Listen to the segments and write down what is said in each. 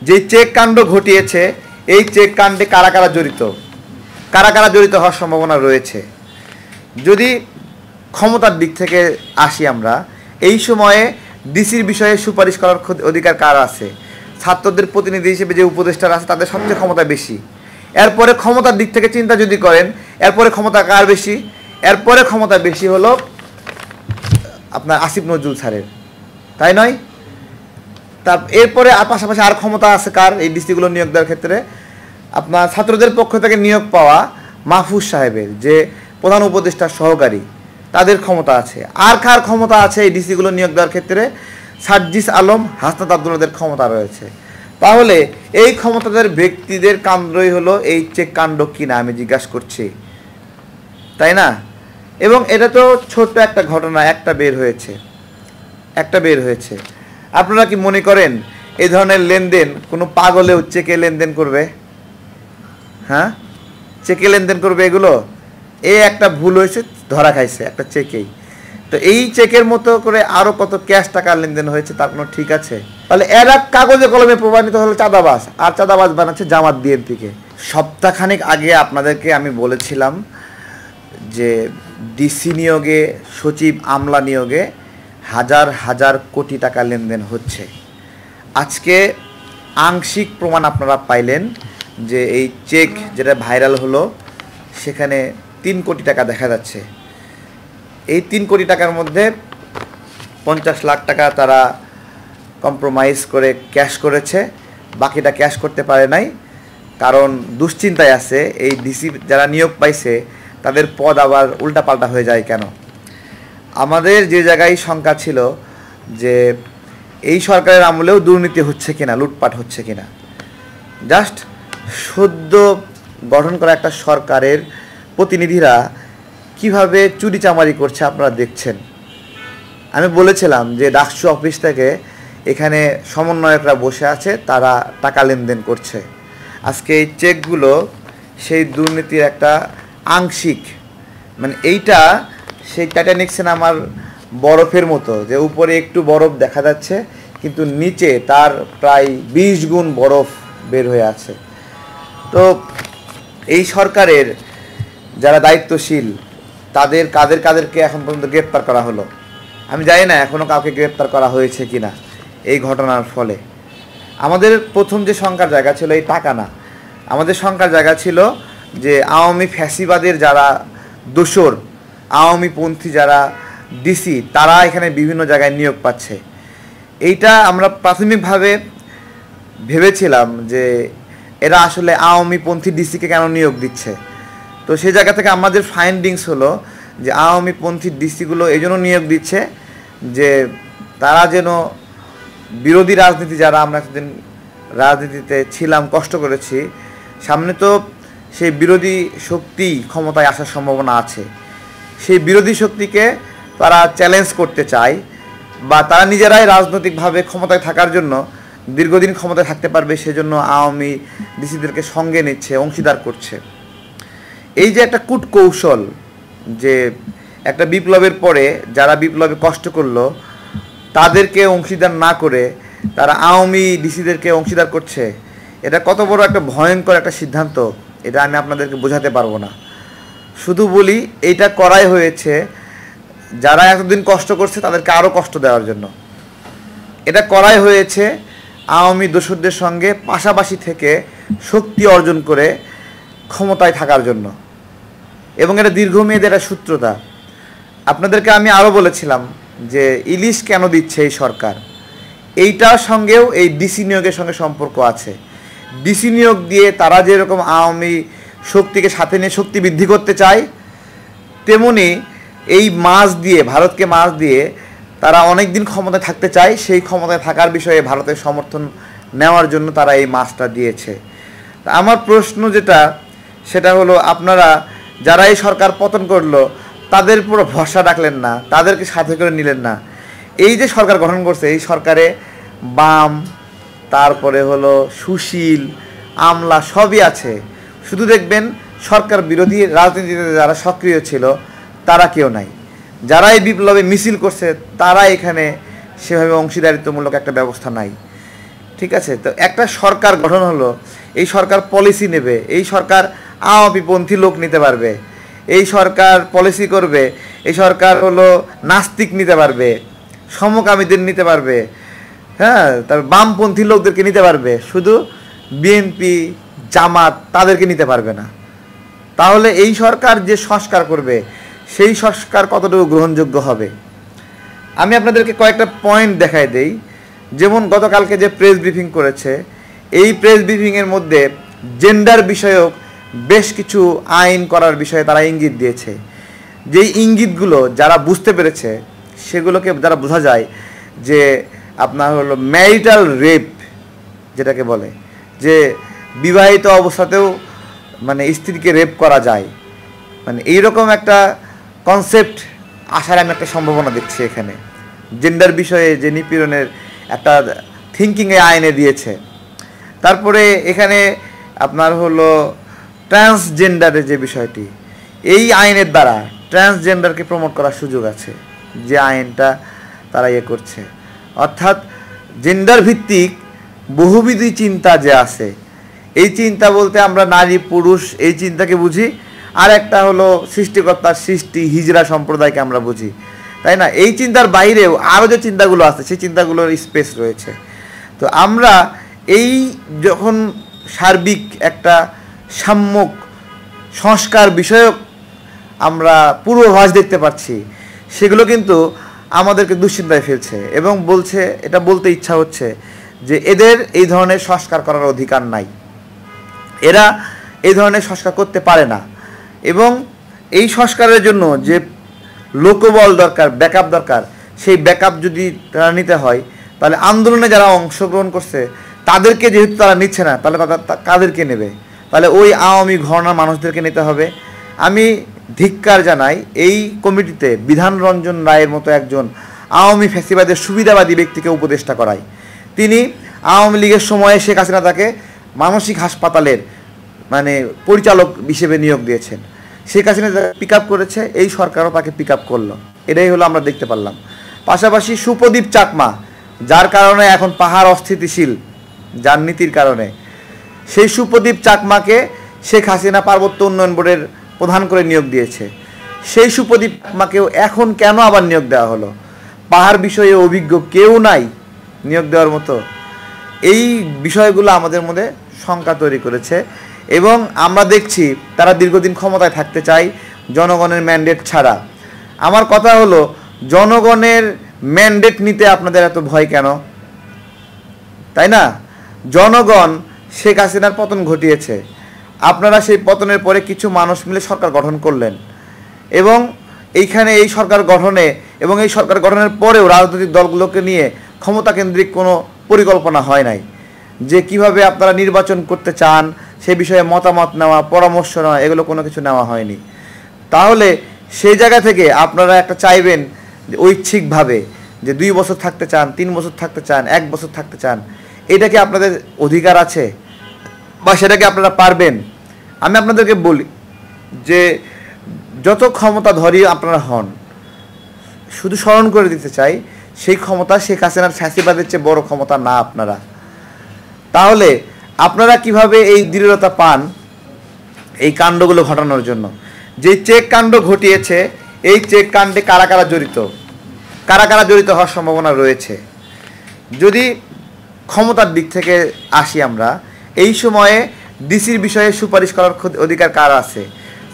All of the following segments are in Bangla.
যে চেক কাণ্ড ঘটিয়েছে এই চেক কাণ্ডে কারা কারা জড়িত হওয়ার সম্ভাবনা রয়েছে। যদি ক্ষমতার দিক থেকে আসি আমরা, এই সময়ে ডিসির বিষয়ে সুপারিশ করার অধিকার কার আছে? ছাত্রদের প্রতিনিধি হিসেবে যে উপদেষ্টারা আছে তাদের সবচেয়ে ক্ষমতা বেশি। এরপরে ক্ষমতার দিক থেকে চিন্তা যদি করেন, এরপরে ক্ষমতা কার বেশি? এরপরে ক্ষমতা বেশি হলো আপনার আসিফ নজরুল স্যারের, তাই নয়? তার এরপরে পাশাপাশি আর ক্ষমতা আছে কার এই ডিসিগুলো নিয়োগ দেওয়ার ক্ষেত্রে? আপনার ছাত্রদের পক্ষ থেকে নিয়োগ পাওয়া মাহফুজ সাহেবের, যে প্রধান উপদেষ্টার সহকারী, তাদের ক্ষমতা আছে। আর কার ক্ষমতা আছে এই ডিসিগুলো নিয়োগ দেওয়ার ক্ষেত্রে? সার্জিস আলম, হাসনাত আব্দুল্লাহদের ক্ষমতা রয়েছে। তাহলে এই ক্ষমতাদের ব্যক্তিদের কাণ্ডই হলো এই চেক কাণ্ড কিনা আমি জিজ্ঞাসা করছি, তাই না? এবং এটা তো ছোট্ট একটা ঘটনা, একটা বের হয়েছে। আপনারা কি মনে করেন এই ধরনের লেনদেন কোনো পাগলেও চেকে লেনদেন করবে? হ্যাঁ, চেকে লেনদেন করবে এগুলো? এই একটা ভুল হয়েছে, ধরা খাইছে একটা চেকেই। তো এই চেকের মতো করে আরও কত ক্যাশ টাকার লেনদেন হয়েছে তার কোনো ঠিক আছে? তাহলে এরা কাগজে কলমে প্রমাণিত হলো চাঁদাবাজ, আর চাঁদাবাজ বানাচ্ছে জামাত বিএনপিকে। সপ্তাহখানেক আগে আপনাদেরকে আমি বলেছিলাম যে ডিসি নিয়োগে, সচিব আমলা নিয়োগে হাজার হাজার কোটি টাকা লেনদেন হচ্ছে। আজকে আংশিক প্রমাণ আপনারা পাইলেন যে এই চেক যেটা ভাইরাল হলো সেখানে 3 কোটি টাকা দেখা যাচ্ছে। এই 3 কোটি টাকার মধ্যে 50 লাখ টাকা তারা কম্প্রোমাইজ করে ক্যাশ করেছে, বাকিটা ক্যাশ করতে পারে নাই। কারণ দুশ্চিন্তায় আছে এই ডিসি যারা নিয়োগ পাইছে তাদের পদ আবার উল্টাপাল্টা হয়ে যায় কেন। আমাদের যে জায়গায় শঙ্কা ছিল যে এই সরকারের আমলেও দুর্নীতি হচ্ছে কিনা, লুটপাট হচ্ছে কিনা, জাস্ট সদ্য গঠন করা একটা সরকারের প্রতিনিধিরা কিভাবে চুরিচামারি করছে আপনারা দেখছেন। আমি বলেছিলাম যে ডাকসু অফিস থেকে এখানে সমন্বয়করা বসে আছে, তারা টাকা লেনদেন করছে। আজকে এই চেকগুলো সেই দুর্নীতির একটা আংশিক, মানে এইটা সেই টাইটানিক সিনেমার বরফের মতো, যে উপরে একটু বরফ দেখা যাচ্ছে কিন্তু নিচে তার প্রায় 20 গুণ বরফ বের হয়ে আছে। তো এই সরকারের যারা দায়িত্বশীল কাদেরকে এখন পর্যন্ত গ্রেপ্তার করা হলো? আমি জানি না এখনও কাউকে গ্রেপ্তার করা হয়েছে কিনা এই ঘটনার ফলে। আমাদের প্রথম যে শঙ্কার জায়গা ছিল এই টাকা না, আমাদের শঙ্কার জায়গা ছিল যে আওয়ামী ফ্যাসিবাদের যারা দোসর, আওয়ামীপন্থী যারা ডিসি, তারা এখানে বিভিন্ন জায়গায় নিয়োগ পাচ্ছে। এইটা আমরা প্রাথমিকভাবে ভেবেছিলাম যে এরা আসলে আওয়ামীপন্থী ডিসিকে কেন নিয়োগ দিচ্ছে। তো সেই জায়গা থেকে আমাদের ফাইন্ডিংস হলো যে আওয়ামীপন্থী ডিসিগুলো এই জন্য নিয়োগ দিচ্ছে যে তারা যেন বিরোধী রাজনীতি, যারা আমরা একদিন রাজনীতিতে ছিলাম, কষ্ট করেছি, সামনে তো সেই বিরোধী শক্তি ক্ষমতায় আসার সম্ভাবনা আছে, সেই বিরোধী শক্তিকে তারা চ্যালেঞ্জ করতে চায় বা তারা নিজেরাই রাজনৈতিকভাবে ক্ষমতায় থাকার জন্য দীর্ঘদিন ক্ষমতায় থাকতে পারবে, সেজন্য আওয়ামী ডিসিদেরকে সঙ্গে নিচ্ছে, অংশীদার করছে। এই যে একটা কূটকৌশল, যে একটা বিপ্লবের পরে যারা বিপ্লবে কষ্ট করলো তাদেরকে অংশীদার না করে তারা আওয়ামী ডিসিদেরকে অংশীদার করছে, এটা কত বড় একটা ভয়ঙ্কর একটা সিদ্ধান্ত, এটা আমি আপনাদেরকে বোঝাতে পারবো না। শুধু বলি এইটা করাই হয়েছে যারা এতদিন কষ্ট করছে তাদেরকে আরও কষ্ট দেওয়ার জন্য। এটা করাই হয়েছে আওয়ামী দোসরদের সঙ্গে পাশাপাশি থেকে শক্তি অর্জন করে ক্ষমতায় থাকার জন্য, এবং এটা দীর্ঘমেয়াদী একটা সূত্রতা। আপনাদেরকে আমি আরও বলেছিলাম যে ইলিশ কেন দিচ্ছে এই সরকার, এইটার সঙ্গেও এই ডিসি নিয়োগের সঙ্গে সম্পর্ক আছে। ডিসি নিয়োগ দিয়ে তারা যেরকম আওয়ামী শক্তিকে সাথে নিয়ে শক্তি বৃদ্ধি করতে চায়, তেমনি এই মাছ দিয়ে, ভারতকে মাছ দিয়ে তারা অনেক দিন ক্ষমতায় থাকতে চায়, সেই ক্ষমতায় থাকার বিষয়ে ভারতের সমর্থন নেওয়ার জন্য তারা এই মাছটা দিয়েছে। আমার প্রশ্ন যেটা, সেটা হলো আপনারা যারা এই সরকার পতন করলো তাদের পুরো ভরসা রাখলেন না, তাদেরকে সাথে করে নিলেন না। এই যে সরকার গঠন করছে, এই সরকারে বাম, তারপরে হলো সুশীল, আমলা সবই আছে, শুধু দেখবেন সরকার বিরোধী রাজনীতিতে যারা সক্রিয় ছিল তারা কেউ নাই। যারা এই বিপ্লবে মিছিল করছে তারা এখানে সেভাবে অংশীদারিত্বমূলক একটা ব্যবস্থা নাই। ঠিক আছে? তো একটা সরকার গঠন হলো, এই সরকার পলিসি নেবে, এই সরকার আওয়ামীপন্থী লোক নিতে পারবে, এই সরকার পলিসি করবে, এই সরকার হলো নাস্তিক নিতে পারবে, সমকামীদের নিতে পারবে, হ্যাঁ, তারপর বামপন্থী লোকদেরকে নিতে পারবে, শুধু বিএনপি জামাত তাদেরকে নিতে পারবে না। তাহলে এই সরকার যে সংস্কার করবে সেই সংস্কার কতটুকু গ্রহণযোগ্য হবে? আমি আপনাদেরকে কয়েকটা পয়েন্ট দেখাই দেই। যেমন গতকালকে যে প্রেস ব্রিফিং করেছে, এই প্রেস ব্রিফিংয়ের মধ্যে জেন্ডার বিষয়ক বেশ কিছু আইন করার বিষয়ে তারা ইঙ্গিত দিয়েছে। যেই ইঙ্গিতগুলো যারা বুঝতে পেরেছে সেগুলোকে যারা বোঝা যায় যে আপনার হলো ম্যারিটাল রেপ যেটাকে বলে, যে বিবাহিত অবস্থাতেও মানে স্ত্রীকে রেপ করা যায়, মানে এইরকম একটা কনসেপ্ট আসার আমি একটা সম্ভাবনা দেখছি এখানে। জেন্ডার বিষয়ে যে নিপীড়নের একটা থিঙ্কিংয়ে আইনে দিয়েছে। তারপরে এখানে আপনার হলো ট্রান্সজেন্ডারের যে বিষয়টি, এই আইনের দ্বারা ট্রান্সজেন্ডারকে প্রমোট করার সুযোগ আছে, যে আইনটা তারা করছে। অর্থাৎ জেন্ডার ভিত্তিক বহুবিধি চিন্তা যে আছে, এই চিন্তা বলতে আমরা নারী পুরুষ এই চিন্তাকে বুঝি, আর একটা হলো সৃষ্টিকর্তার সৃষ্টি হিজরা সম্প্রদায়কে আমরা বুঝি, তাই না? এই চিন্তার বাইরেও আরও যে চিন্তাগুলো আছে সেই চিন্তাগুলোর স্পেস রয়েছে। তো আমরা এই যখন সার্বিক একটা সাম্যক সংস্কার বিষয়ক আমরা পূর্বাভাস দেখতে পাচ্ছি, সেগুলো কিন্তু আমাদেরকে দুশ্চিন্তায় ফেলছে এবং বলছে, এটা বলতে ইচ্ছা হচ্ছে যে এদের এই ধরনের সংস্কার করার অধিকার নাই, এরা এই ধরনের সংস্কার করতে পারে না। এবং এই সংস্কারের জন্য যে লোকবল দরকার, ব্যাকআপ দরকার, সেই ব্যাকআপ যদি তারা নিতে হয় তাহলে আন্দোলনে যারা অংশগ্রহণ করছে তাদেরকে যেহেতু তারা নিচ্ছে না, তাহলে কাদেরকে নেবে? তাহলে ওই আওয়ামী ঘরানার মানুষদেরকে নিতে হবে। আমি ধিক্কার জানাই এই কমিটিতে বিধান রঞ্জন রায়ের মতো একজন আওয়ামী ফ্যাসিবাদের সুবিধাবাদী ব্যক্তিকে উপদেষ্টা করায়। তিনি আওয়ামী লীগের সময়ে শেখ হাসিনা তাকে মানসিক হাসপাতালের মানে পরিচালক হিসেবে নিয়োগ দিয়েছেন। শেখ হাসিনা পিক আপ করেছে, এই সরকারও তাকে পিক আপ করলো, এটাই হলো আমরা দেখতে পারলাম। পাশাপাশি সুপ্রদীপ চাকমা, যার কারণে এখন পাহাড় অস্থিতিশীল, যার নীতির কারণে, সেই সুপ্রদীপ চাকমাকে শেখ হাসিনা পার্বত্য উন্নয়ন বোর্ডের প্রধান করে নিয়োগ দিয়েছে। সেই সুপ্রদীপ চাকমাকেও এখন কেন আবার নিয়োগ দেওয়া হলো? পাহাড় বিষয়ে অভিজ্ঞ কেউ নাই নিয়োগ দেওয়ার মতো। এই বিষয়গুলো আমাদের মধ্যে শঙ্কা তৈরি করেছে এবং আমরা দেখছি তারা দীর্ঘদিন ক্ষমতায় থাকতে চায় জনগণের ম্যান্ডেট ছাড়া। আমার কথা হলো, জনগণের ম্যান্ডেট নিতে আপনাদের এত ভয় কেন? তাই না? জনগণ শেখ হাসিনার পতন ঘটিয়েছে, আপনারা সেই পতনের পরে কিছু মানুষ মিলে সরকার গঠন করলেন এবং এইখানে এই সরকার গঠনে এবং এই সরকার গঠনের পরেও রাজনৈতিক দলগুলোকে নিয়ে ক্ষমতা কেন্দ্রিক কোনো পরিকল্পনা হয় নাই, যে কিভাবে আপনারা নির্বাচন করতে চান সে বিষয়ে মতামত নেওয়া, পরামর্শ নেওয়া, এগুলো কোনো কিছু নেওয়া হয়নি। তাহলে সেই জায়গা থেকে আপনারা একটা চাইবেন ঐচ্ছিকভাবে যে 2 বছর থাকতে চান, 3 বছর থাকতে চান, 1 বছর থাকতে চান, এটা কি আপনাদের অধিকার আছে বা সেটাকে আপনারা পারবেন? আমি আপনাদেরকে বলি যে যত ক্ষমতাধরী আপনারা হন, শুধু স্মরণ করে দিতে চাই সেই ক্ষমতা শেখ হাসিনার ফ্যাসিবাদের চেয়ে বড় ক্ষমতা না আপনারা। তাহলে আপনারা কিভাবে এই দৃঢ়তা পান এই কাণ্ডগুলো ঘটানোর জন্য? যে চেক কাণ্ড ঘটিয়েছে, এই চেক কাণ্ডে কারা কারা জড়িত হওয়ার সম্ভাবনা রয়েছে। যদি ক্ষমতার দিক থেকে আসি আমরা, এই সময়ে ডিসির বিষয়ে সুপারিশ করার অধিকার কার আছে?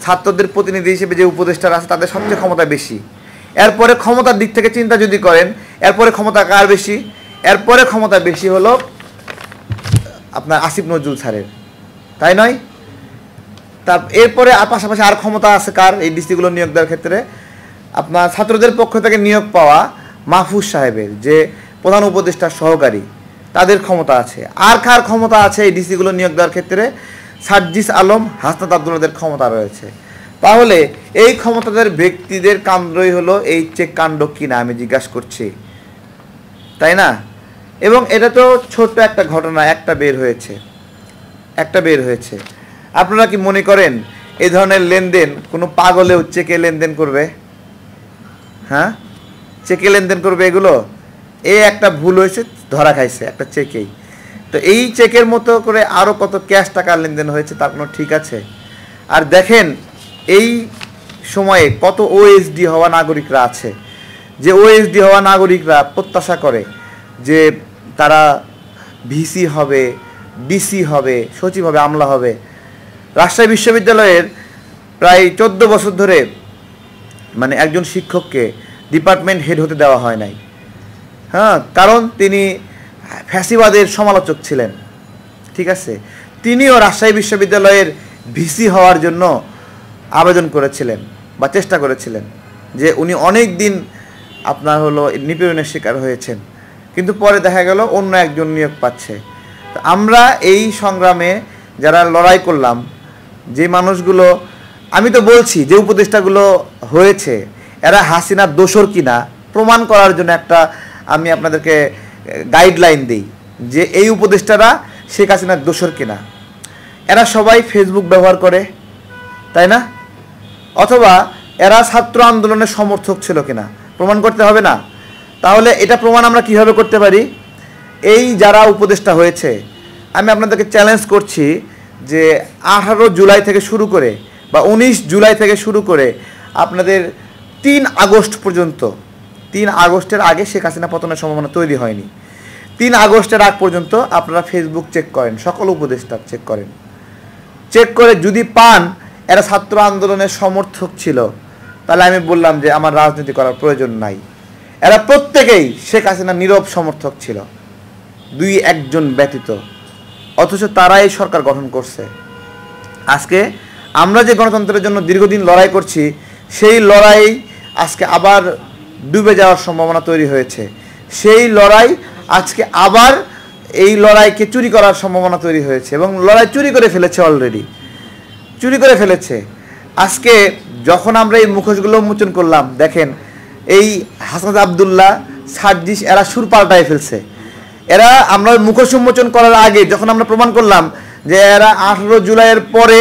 ছাত্রদের প্রতিনিধি হিসেবে যে উপদেষ্টারা আছে তাদের সবচেয়ে ক্ষমতা বেশি। এরপরে ক্ষমতার দিক থেকে চিন্তা যদি করেন, এরপরে ক্ষমতা কার বেশি? এরপরে ক্ষমতা বেশি হলো আপনার আসিফ নজরুল স্যারের, তাই নয়? তার এরপরে পাশাপাশি আর ক্ষমতা আছে কার এই ডিসিগুলো নিয়োগ দেওয়ার ক্ষেত্রে? আপনার ছাত্রদের পক্ষ থেকে নিয়োগ পাওয়া মাহফুজ সাহেবের, যে প্রধান উপদেষ্টার সহকারী, তাদের ক্ষমতা আছে। আর কার ক্ষমতা আছে এই ডিসিগুলো নিয়োগ দেওয়ার ক্ষেত্রে? সার্জিস আলম, হাসনাত আব্দুল্লাহদের ক্ষমতা রয়েছে। তাহলে এই ক্ষমতাদের ব্যক্তিদের কাণ্ডই হলো এই চেক কাণ্ড কিনা আমি জিজ্ঞাসা করছি, তাই না? এবং এটা তো ছোট্ট একটা ঘটনা, একটা বের হয়েছে। আপনারা কি মনে করেন এই ধরনের লেনদেন কোনো পাগলেও চেকে লেনদেন করবে? হ্যাঁ, চেকে লেনদেন করবে এগুলো? এই একটা ভুল হয়েছে, ধরা খাইছে একটা চেকেই। তো এই চেকের মতো করে আরও কত ক্যাশ টাকা লেনদেন হয়েছে তার কোনো ঠিক আছে? আর দেখেন এই সময়ে কত ওএসডি হওয়া নাগরিকরা আছে, যে ওএসডি হওয়া নাগরিকরা প্রত্যাশা করে যে তারা ভিসি হবে, ডিসি হবে, সচিব হবে, আমলা হবে। রাজশাহী বিশ্ববিদ্যালয়ের প্রায় 14 বছর ধরে মানে একজন শিক্ষককে ডিপার্টমেন্ট হেড হতে দেওয়া হয় নাই, হ্যাঁ, কারণ তিনি ফ্যাসিবাদের সমালোচক ছিলেন। ঠিক আছে, তিনিও রাজশাহী বিশ্ববিদ্যালয়ের ভিসি হওয়ার জন্য আবেদন করেছিলেন বা চেষ্টা করেছিলেন, যে উনি অনেক দিন আপনার হলো নিপীড়নের শিকার হয়েছেন, কিন্তু পরে দেখা গেল অন্য একজন নিয়োগ পাচ্ছে। তো আমরা এই সংগ্রামে যারা লড়াই করলাম, যে মানুষগুলো, আমি তো বলছি যে উপদেষ্টাগুলো হয়েছে এরা হাসিনার দোসর কিনা প্রমাণ করার জন্য একটা আমি আপনাদেরকে গাইডলাইন দিই যে এই উপদেষ্টারা শেখ হাসিনার দোসর কিনা। এরা সবাই ফেসবুক ব্যবহার করে, তাই না? অথবা এরা ছাত্র আন্দোলনের সমর্থক ছিল কিনা প্রমাণ করতে হবে না? তাহলে এটা প্রমাণ আমরা কিভাবে করতে পারি? এই যারা উপদেষ্টা হয়েছে, আমি আপনাদেরকে চ্যালেঞ্জ করছি যে 18 জুলাই থেকে শুরু করে বা 19 জুলাই থেকে শুরু করে আপনাদের 3 আগস্ট পর্যন্ত, 3 আগস্টের আগে শেখ হাসিনা পতনের সম্ভাবনা তৈরি হয়নি, 3 আগস্টের আগ পর্যন্ত আপনারা ফেসবুক চেক করেন, সকল উপদেষ্টা চেক করেন, চেক করে যদি পান এরা ছাত্র আন্দোলনের সমর্থক ছিল, তাহলে আমি বললাম যে আমার রাজনীতি করার প্রয়োজন নাই। এরা প্রত্যেকেই শেখ হাসিনার নীরব সমর্থক ছিল, 2-1 জন ব্যতীত, অথচ তারাই সরকার গঠন করছে। আজকে আমরা যে গণতন্ত্রের জন্য দীর্ঘদিন লড়াই করছি, সেই লড়াই আজকে আবার ডুবে যাওয়ার সম্ভাবনা তৈরি হয়েছে। সেই লড়াই আজকে আবার এই লড়াইকে চুরি করার সম্ভাবনা তৈরি হয়েছে, এবং লড়াই চুরি করে ফেলেছে, অলরেডি চুরি করে ফেলেছে। আজকে যখন আমরা এই মুখোশগুলো উন্মোচন করলাম, দেখেন এই হাসনাত আবদুল্লাহ, সার্জিস, এরা সুর পাল্টায় ফেলছে। এরা আমরা মুখোশ উন্মোচন করার আগে যখন আমরা প্রমাণ করলাম যে এরা 18 জুলাইয়ের পরে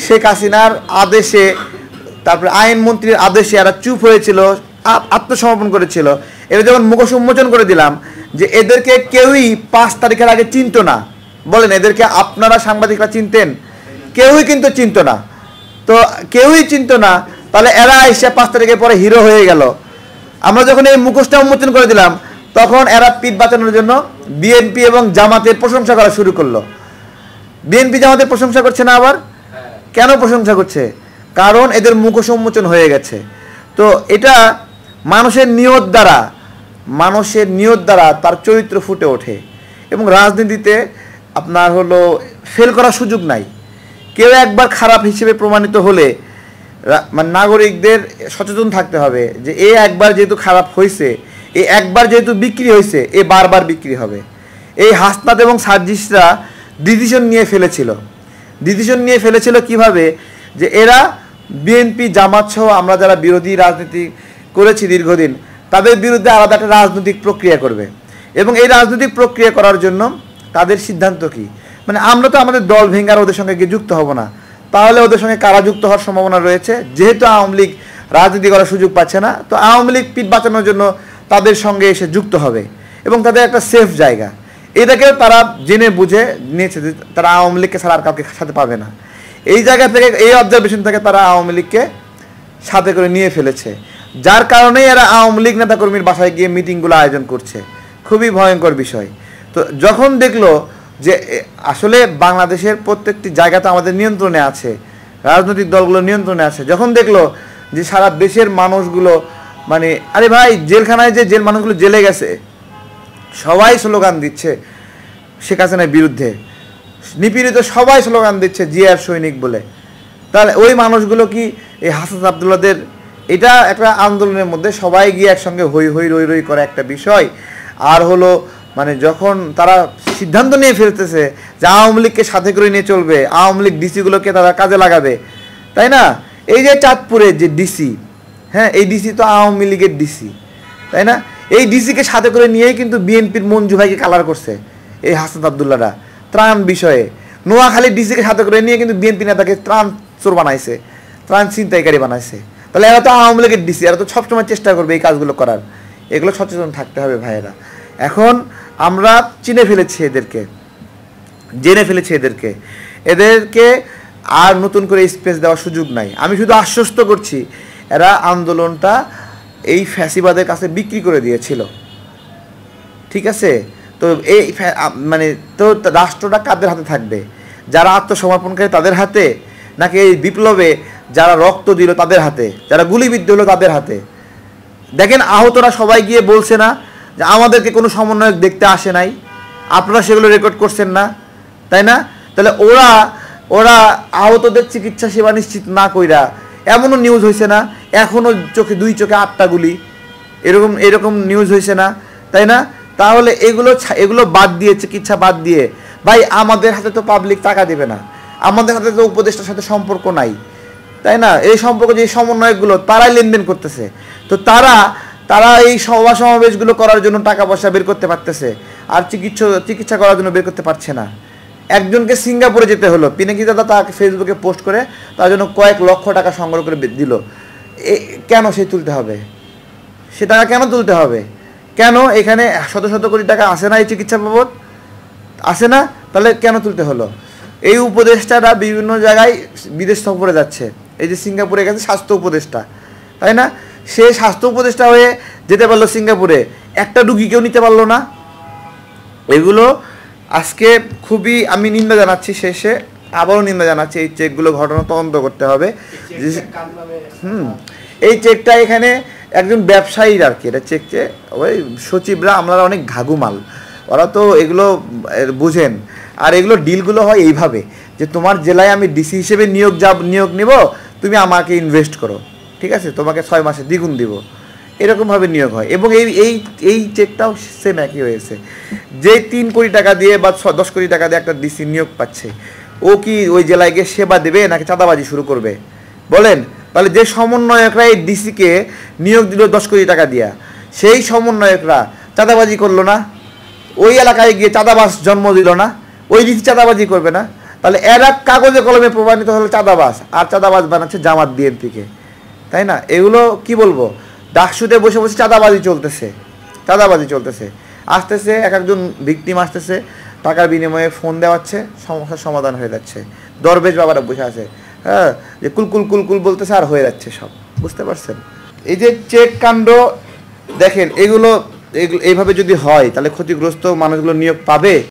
শেখ হাসিনার আদেশে, তারপরে আইনমন্ত্রীর আদেশে এরা চুপ হয়েছিল, আত্মসমর্পণ করেছিল, এরা যখন মুখোশ উন্মোচন করে দিলাম যে এদেরকে কেউই 5 তারিখের আগে চিনত না, বলেন এদেরকে আপনারা সাংবাদিকরা চিনতেন? কেউই কিন্তু চিনত না। তো কেউই চিনত না, তাহলে এরা এসে 5 তারিখের পরে হিরো হয়ে গেল। আমরা যখন এই মুখোশটা উন্মোচন করে দিলাম, তখন এরা পিঠ বাঁচানোর জন্য বিএনপি এবং জামাতের প্রশংসা করা শুরু করলো। বিএনপি জামাতের প্রশংসা করছে না আবার? কেন প্রশংসা করছে? কারণ এদের মুখোশ উন্মোচন হয়ে গেছে। তো এটা মানুষের নিয়ত দ্বারা তার চরিত্র ফুটে ওঠে, এবং রাজনীতিতে আপনার হলো ফেল করার সুযোগ নাই। কেউ একবার খারাপ হিসেবে প্রমাণিত হলে মানে নাগরিকদের সচেতন থাকতে হবে যে এ একবার যেহেতু খারাপ হয়েছে, এ একবার যেহেতু বিক্রি হয়েছে, এ বারবার বিক্রি হবে। এই হাসনাত এবং সার্জিসরা ডিসিশন নিয়ে ফেলেছিল কিভাবে, যে এরা বিএনপি জামাত সহ আমরা যারা বিরোধী রাজনীতি করেছি দীর্ঘদিন, তাদের বিরুদ্ধে আলাদা একটা রাজনৈতিক প্রক্রিয়া করবে, এবং এই রাজনৈতিক প্রক্রিয়া করার জন্য তাদের সিদ্ধান্ত কি, মানে আমরা তো আমাদের দল ভেঙে ওদের সঙ্গে গিয়ে যুক্ত হব না, তাহলে ওদের সঙ্গে কারা যুক্ত হওয়ার সম্ভাবনা রয়েছে? যেহেতু আওয়ামী লীগ রাজনীতি করার সুযোগ পাচ্ছে না, তো আওয়ামী লীগ পিঠ বাঁচানোর জন্য তাদের সঙ্গে এসে যুক্ত হবে, এবং তাদের একটা সেফ জায়গা। এটাকেও তারা জেনে বুঝে নিয়েছে যে তারা আওয়ামী লীগকে ছাড়া আর কাউকে সাথে পাবে না। এই জায়গা থেকে, এই অবজারভেশন থেকে তারা আওয়ামী লীগকে সাথে করে নিয়ে ফেলেছে, যার কারণেই এরা আওয়ামী লীগ নেতাকর্মীর বাসায় গিয়ে মিটিংগুলো আয়োজন করছে। খুবই ভয়ঙ্কর বিষয়। তো যখন দেখলো যে আসলে বাংলাদেশের প্রত্যেকটি জায়গা তো আমাদের নিয়ন্ত্রণে আছে, রাজনৈতিক দলগুলো নিয়ন্ত্রণে আছে, যখন দেখলো যে সারা দেশের মানুষগুলো মানে আরে ভাই জেলখানায় যে মানুষগুলো জেলে গেছে, সবাই স্লোগান দিচ্ছে শেখ হাসিনার বিরুদ্ধে, নিপীড়িত সবাই স্লোগান দিচ্ছে জিয়ার সৈনিক বলে, তাহলে ওই মানুষগুলো কি এই হাসনাত আবদুল্লাহদের, এটা একটা আন্দোলনের মধ্যে সবাই গিয়ে একসঙ্গে হই হই রই রই করা একটা বিষয়। আর হলো মানে যখন তারা সিদ্ধান্ত নিয়ে ফেলতেছে যে আওয়ামী লীগকে সাথে করে নিয়ে চলবে, আওয়ামী লীগ ডিসিগুলোকে তারা কাজে লাগাবে, তাই না? এই যে চাঁদপুরের যে ডিসি, হ্যাঁ, এই ডিসি তো আওয়ামী লীগের ডিসি, তাই না? এই ডিসিকে সাথে করে নিয়েই কিন্তু বিএনপির মঞ্জু ভাইকে কালার করছে এই হাসনাত আবদুল্লাহরা ত্রাণ বিষয়ে। নোয়াখালীর ডিসিকে সাথে করে নিয়ে কিন্তু বিএনপি নেতাকে ত্রাণ চোর বানাইছে, ত্রাণ ছিনতাইকারী বানাইছে। তাহলে এরা তো আওয়ামী লীগের ডিসি, এরা তো সবসময় চেষ্টা করবে এই কাজগুলো করার। এগুলো সচেতন থাকতে হবে ভাইয়েরা। এখন আমরা চিনে ফেলেছি এদেরকে, জেনে ফেলেছে এদেরকে আর নতুন করে স্পেস দেওয়ার সুযোগ নাই। আমি শুধু আশ্বস্ত করছি, এরা আন্দোলনটা এই ফ্যাসিবাদের কাছে বিক্রি করে দিয়েছিল, ঠিক আছে? তো এই মানে তো রাষ্ট্রটা কাদের হাতে থাকবে? যারা আত্মসমর্পণকারী তাদের হাতে, নাকি এই বিপ্লবে যারা রক্ত দিল তাদের হাতে, যারা গুলিবিদ্ধ হলো তাদের হাতে? দেখেন আহতরা সবাই গিয়ে বলছে না যে আমাদেরকে কোনো সমন্বয়ক দেখতে আসে নাই, আপনারা সেগুলো রেকর্ড করছেন না, তাই না? তাহলে ওরা আহতদের চিকিৎসা সেবা নিশ্চিত না কইরা, এমনও নিউজ হয়েছে না এখনও দুই চোখে 8টা গুলি, এরকম নিউজ হয়েছে না, তাই না? তাহলে এগুলো বাদ দিয়ে, চিকিৎসা বাদ দিয়ে, ভাই আমাদের হাতে তো পাবলিক টাকা দেবে না, আমাদের হাতে তো উপদেষ্টার সাথে সম্পর্ক নাই, তাই না? এই সম্পর্ক যে সমন্বয়কগুলো তারাই লেনদেন করতেছে, তো তারা এই সভা সমাবেশগুলো করার জন্য টাকা পয়সা বের করতে পারতেছে, আর চিকিৎসা করার জন্য বের করতে পারছে না। একজনকে সিঙ্গাপুরে যেতে হলো, পিনাকি দাদা তাকে ফেসবুকে পোস্ট করে তার জন্য কয়েক লক্ষ টাকা সংগ্রহ করে দিল। কেন সে তুলতে হবে? সে টাকা কেন তুলতে হবে? কেন এখানে শত শত কোটি টাকা আসে না এই চিকিৎসা বাবদ? আসে না? তাহলে কেন তুলতে হলো? এই উপদেষ্টারা বিভিন্ন জায়গায় বিদেশ সফরে যাচ্ছে, এই যে সিঙ্গাপুরে গেছে স্বাস্থ্য উপদেষ্টা, তাই না? সে স্বাস্থ্য উপদেষ্টা হয়ে যেতে পারলো সিঙ্গাপুরে, একটা রুগীকেও নিতে পারলো না। এগুলো আজকে খুবই আমি নিন্দা জানাচ্ছি, শেষে আবারও নিন্দা জানাচ্ছি। এই চেকগুলো ঘটনা তদন্ত করতে হবে। এই চেকটা এখানে একজন ব্যবসায়ীর আর কি, এটা চেকছে ওই সচিবরা, আমরা অনেক ঘাগুমাল, ওরা তো এগুলো বুঝেন। আর এগুলো ডিলগুলো হয় এইভাবে যে তোমার জেলায় আমি ডিসি হিসেবে নিয়োগ নিব, তুমি আমাকে ইনভেস্ট করো, ঠিক আছে, তোমাকে 6 মাসে দ্বিগুণ দিব, এরকমভাবে নিয়োগ হয়। এবং এই চেকটাও সেম একই হয়েছে, যে 3 কোটি টাকা দিয়ে বা 10 কোটি টাকা দিয়ে একটা ডিসি নিয়োগ পাচ্ছে, ও কি ওই জেলায় গিয়ে সেবা দেবে নাকি চাঁদাবাজি শুরু করবে বলেন? তাহলে যে সমন্বয়করা এই ডিসিকে নিয়োগ দিল 10 কোটি টাকা দিয়া, সেই সমন্বয়করা চাঁদাবাজি করলো না? ওই এলাকায় গিয়ে চাঁদাবাজ জন্ম দিল না? ওই ডিসি চাঁদাবাজি করবে না? তাহলে এরা কাগজে কলমে প্রমাণিত হলো চাঁদাবাজ, আর চাঁদাবাজ বানাচ্ছে জামাত বিএনপিকে, তাই না? এগুলো কি বলবো, ডাকসুতে বসে বসে চাঁদাবাজি চলতেছে। আসতেছে একজন ভিকটিম আসতেছে, টাকার বিনিময়ে ফোন দেওয়াচ্ছে, সমস্যার সমাধান হয়ে যাচ্ছে। দরবেশ বাবারা বসে আছে, হ্যাঁ, যে কুলকুল বলতেছে আর হয়ে যাচ্ছে সব, বুঝতে পারছেন? এই যে চেক কাণ্ড দেখেন, এগুলো এইভাবে যদি হয় তাহলে ক্ষতিগ্রস্ত মানুষগুলো নিয়োগ পাবে?